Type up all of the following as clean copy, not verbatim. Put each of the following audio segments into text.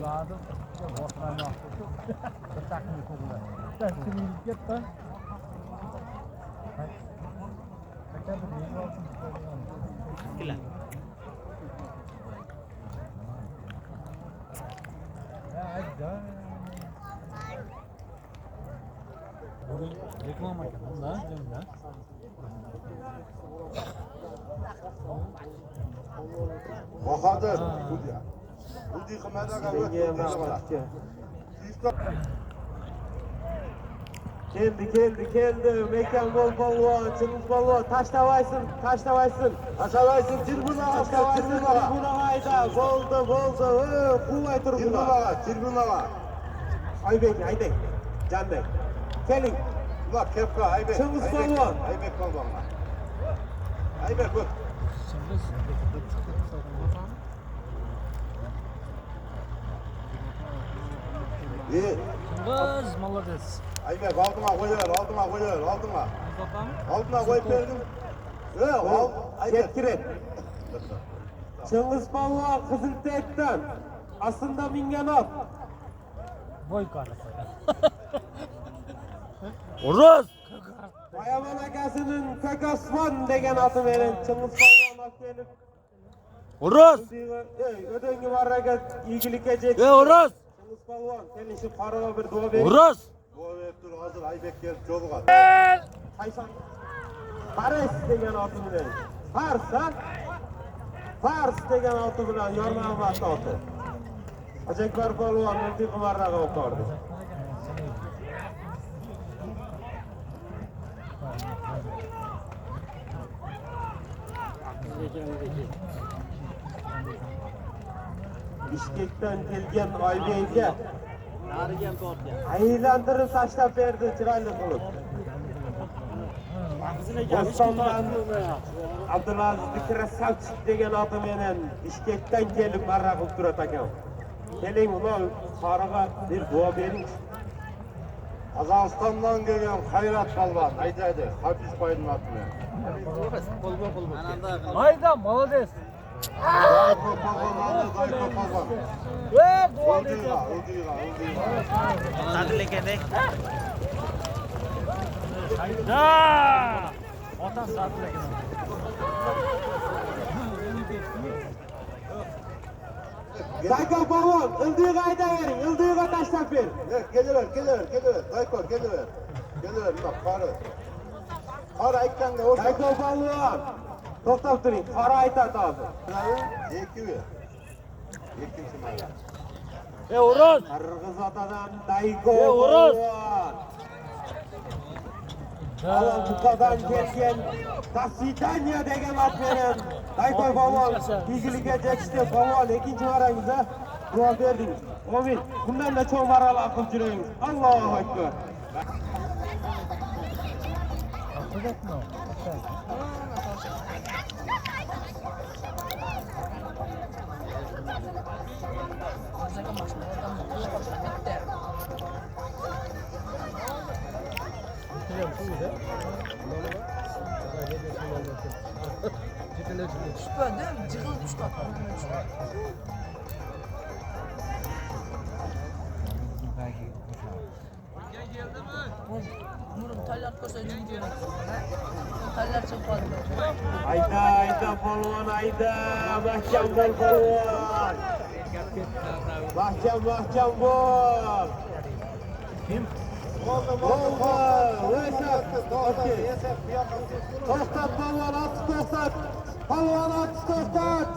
lado, eu vou para nós. Está aqui no fogo lá. Está aqui no gueto. Kila. Reklama da, da. Bahadır. Bu kımada Keldi. Mekan bol polvon, Çınız polvon. Taştavaysın. Taştavaysın, tribuna, Tribuna ayda. Boldu. Kuvay tribuna. Tribuna. Aybek. Canbek. Kelin. Ulan kepka, Aybek. Çınız polvon. Aybek polvon. Aybek bak. İyi. Kız, молодец. Aybek aldıma koyuyor. Aldına koyup verdim. Al. Aybek. Ketkiret. Çınız polvon Kızıltek'ten. Aslında Minganov. Boyka. Uruz! Bayaman akasının Kakasvan degen atı veren Çınız polvon aktelip. Uruz! Ödöngi varraga ilgilikке jet. Uruz! Çınız polvon, kelin şu qarıga bir dua verin. Uruz! Bu verip dur hazır Aybek gelip yolga. Qaysan? Paris degen atı bilen. Fars degen atı bilen Yormabat atı. Ajekbar polvon multi varraga oqardı. Bishkekdan kelgan Oybekka aylantirib tashlab berdi chiroyli qilib. Bo'stondan Abdulaziz Krasavchik degan oti bilan Bishkekdan kelib marra qilib turadi ekan. Keling, uni qoriga bir duo bering. Kazakstan'dan gelen Hayrat Balvan. Haydi. Hafiz Bay'ın atını. Hayda, молодец. Dayko Balvan. Öldüğüne. Hadi lekede. Hayda. Otam saat lekede. Dayko polvon, ildiğe ayda verin, ildiğe tashlab ber. Geliver. Dayko geliver. Bak karı aytganda olsa. Dayko polvon, to'xtab turing, qora aytadi hozir. Ikkinchi mayli. Uruz! Qirg'iz otadan Dayko Uruz! polvon. Buqadan kelgan Tasidanya degan ot bilan Dayko polvon igiliga jetishdi. Polvon ikkinchi marangizda duo berdingiz. Amin. Bundan da cho'ng marralar qilib jurangiz. Allohu akbar. Ayda polvon ayda, mahkam bo'l polvon. Mahkam bo'l. Kim? Oldu. To'xtat polvon, to'xtat. Polvon to'xtat.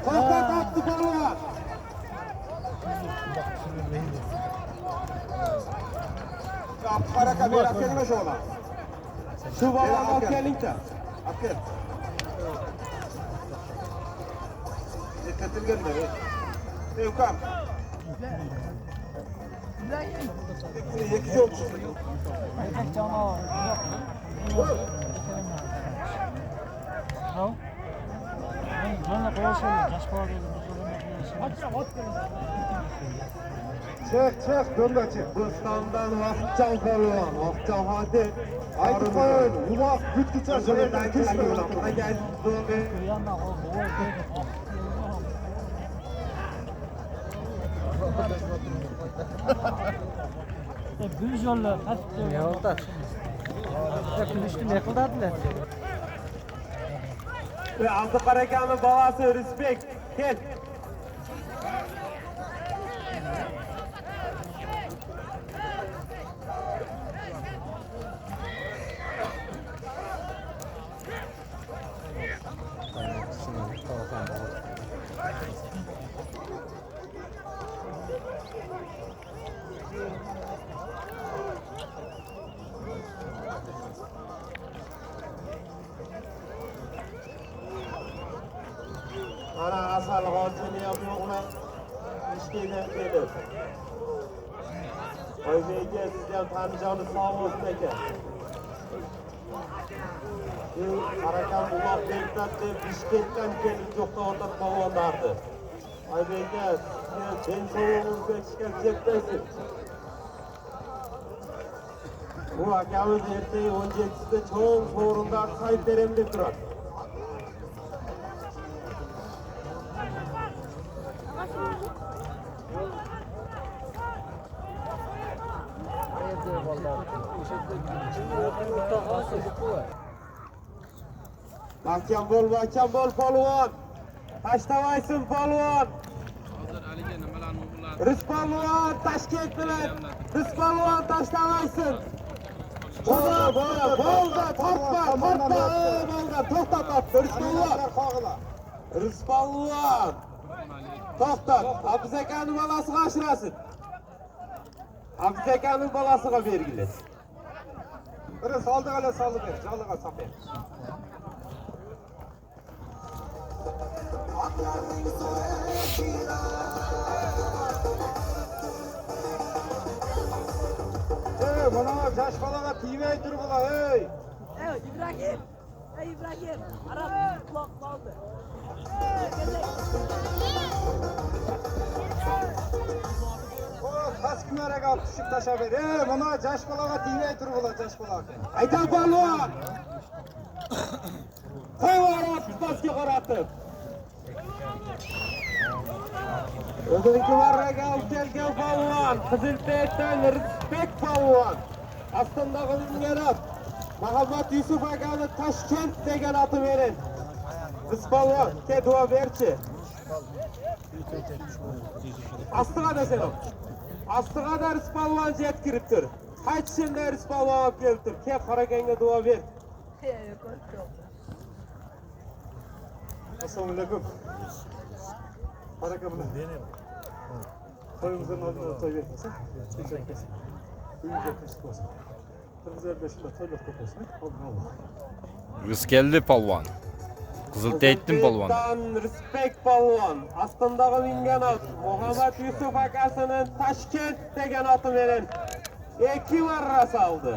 To'xtat polvon. Haraka bir kelme şu ona. Şu polvon olib keling-da. Akel. Dikkatilgan da. Ukam. İki yok. Jana qo'yishadi, boshqa Çek, dönme çek. Ruslan'dan Vakcan Polvon, Vakcan Hadi. Aytib qo'ying, uloq bitkicha O'zimizdan kelgan buna geldi. Gülşolla pastda. Yo'qda. Kulishni ne qiladilar? Ve Abdukar akanın babası Respekt. Gel. Ana asal hocini yo'qmi? İşkeyden kelib. Oybek aka, siz ham tanishani sog' bo'lsin aka. Harakat uloq bekdan deb Bishkekdan kelib to'xtatib polvonlarni. Oybek aka, sen so'g'imizga chiqib ketdingsiz. Bu akamiz ertaga 17sida cho'ng sovrinlar sayt berem deb turadi. Mahkam bol polvon. Tashlamaysin polvon. Rizpolvon Toshkent bilan. Rizpolvon tashlamaysin. Bo'ldi, to'xtat, Rizpolvon. Rizpolvon. To'xtat, Abuz akaning bolasiga ashirasin. Abuz akaning bolasiga belgilasin. Biri soldiga soldi ber, joliga sapay. Mana yosh bolaga tegmay tur bola, ey. Ey İbrahim. Arab quloq soldi. Taskimlarga olib tushib tashlab ber. Ey, mana yosh bolaga tegmay tur bola, yosh bolaga. Aytan polvon. Qo'yvorib tutmasga qaratib. O'zinki marraga olib kelgan polvon, Qiziltepadan Respekt polvon. Ostondagi minganat Muhammad Yusuf akani Toshkent degan oti bering. Rizpolvon, ke duo berchi. Ostiga desam. Ostiga da Rizpolvon yetkirib tur. Qaytishimda Rizpolvon olib kelib tur. Ke Qaraganga duo ber. Assalomu alaykum. Baraka bilan. To'yimizdan oldin to'y bermasa, kechirasiz. Uyga kirib olsin. Qirg'izlarga to'ylab qo'ysin. Biz keldi polvon. Qiziltepadan polvon. Respekt polvon. Ostondagi mingan ot Muhammad Yusuf akasining Toshkent degan oti bilan 2 marra saldi.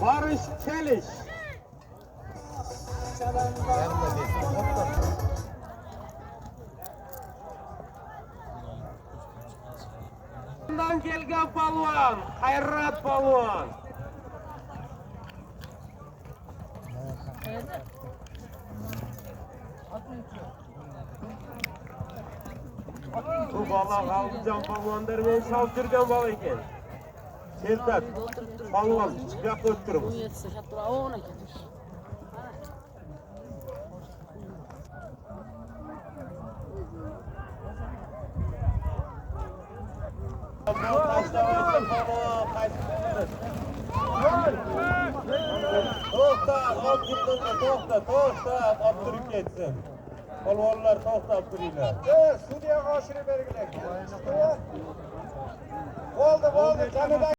Barish kelish. Bundan kelgan polvon, Xayrat polvon. Bu bola G'alibjon polvonlar bilan shavib turgan bola ekan. Keltat, polvon, chiqib o'tiribmiz. 17 katta o'g'il ekan. To'xtat, olib turib ketsin. Polvonlar to'xtab turinglar. Sudyaga oshirib bergilak. Bo'ldi, kamida